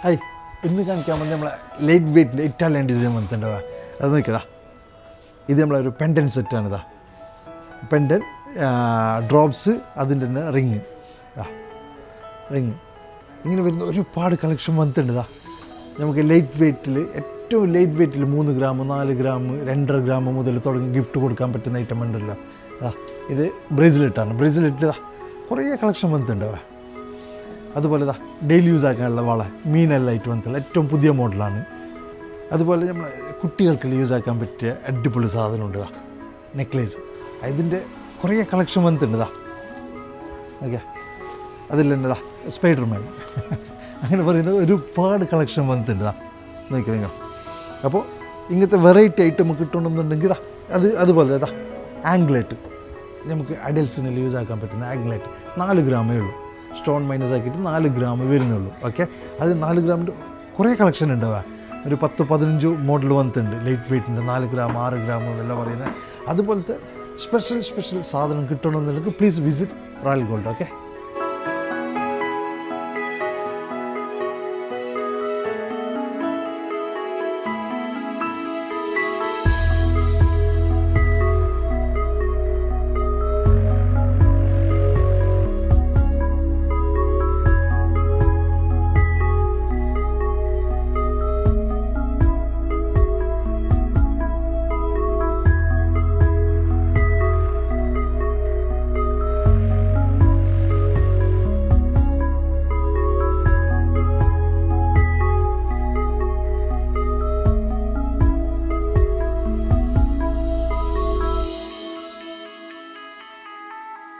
Hi, ഇന്ന് കാണിക്കാൻ വന്ന് നമ്മളെ ലൈറ്റ് വെയ്റ്റിൻ്റെ ഇറ്റാലിയൻ ഡിസൈൻ വന്നിട്ടുണ്ടാവുക. അത് നോക്കിയതാ, ഇത് നമ്മളൊരു പെൻഡൻ സെറ്റാണിതാ. പെൻഡൻ, ഡ്രോപ്സ്, അതിൻ്റെ തന്നെ റിങ് ഇങ്ങനെ വരുന്ന ഒരുപാട് കളക്ഷൻ വന്നിട്ടുണ്ടതാ. നമുക്ക് ലൈറ്റ് വെയ്റ്റിൽ, ഏറ്റവും ലൈറ്റ് വെയ്റ്റിൽ 3 ഗ്രാം 4 ഗ്രാം 2.5 ഗ്രാം മുതൽ തുടങ്ങി ഗിഫ്റ്റ് കൊടുക്കാൻ പറ്റുന്ന ഐറ്റം ഉണ്ടല്ലോ. ഇത് ബ്രേസ്ലെറ്റാണ്. ബ്രേസ്ലെറ്റ് കുറേ കളക്ഷൻ വന്നിട്ടുണ്ടാവുക. അതുപോലെ ഡെയിലി യൂസ് ആക്കാനുള്ള വള, മീനെല്ലാം ആയിട്ട് വന്നിട്ടുള്ള ഏറ്റവും പുതിയ മോഡലാണ്. അതുപോലെ നമ്മൾ കുട്ടികൾക്കെല്ലാം യൂസ് ആക്കാൻ പറ്റിയ അടിപൊളി സാധനമുണ്ട്. നെക്ലേസ്, ഇതിൻ്റെ കുറേ കളക്ഷൻ വന്നിട്ടുണ്ട്. ഓക്കെ, അതിൽ തന്നെ സ്പൈഡർമാൻ അങ്ങനെ പറയുന്ന ഒരുപാട് കളക്ഷൻ വന്നിട്ടുണ്ട്. നോക്കി നിങ്ങൾ. അപ്പോൾ ഇങ്ങനത്തെ വെറൈറ്റി ഐറ്റം കിട്ടണമെന്നുണ്ടെങ്കിൽ അതുപോലെ ആംഗ്ലേറ്റ്, നമുക്ക് അഡൽസിനെല്ലാം യൂസ് ആക്കാൻ പറ്റുന്ന ആംഗ്ലേറ്റ് 4 ഗ്രാമേ ഉള്ളൂ. സ്റ്റോൺ മൈനസ് ആക്കിയിട്ട് 4 ഗ്രാം വരുന്നുള്ളൂ. ഓക്കെ, അത് 4 ഗ്രാമിൻ്റെ കുറേ കളക്ഷൻ ഉണ്ടാവുക. ഒരു 10-15 മോഡൽ വന്നിട്ടുണ്ട് ലൈറ്റ് വെയ്റ്റിൻ്റെ 4 ഗ്രാം 6 ഗ്രാം എന്നെല്ലാം പറയുന്നത്. അതുപോലത്തെ സ്പെഷ്യൽ സാധനം കിട്ടണമെന്നുണ്ടെങ്കിൽ please visit Royal Gold. Okay.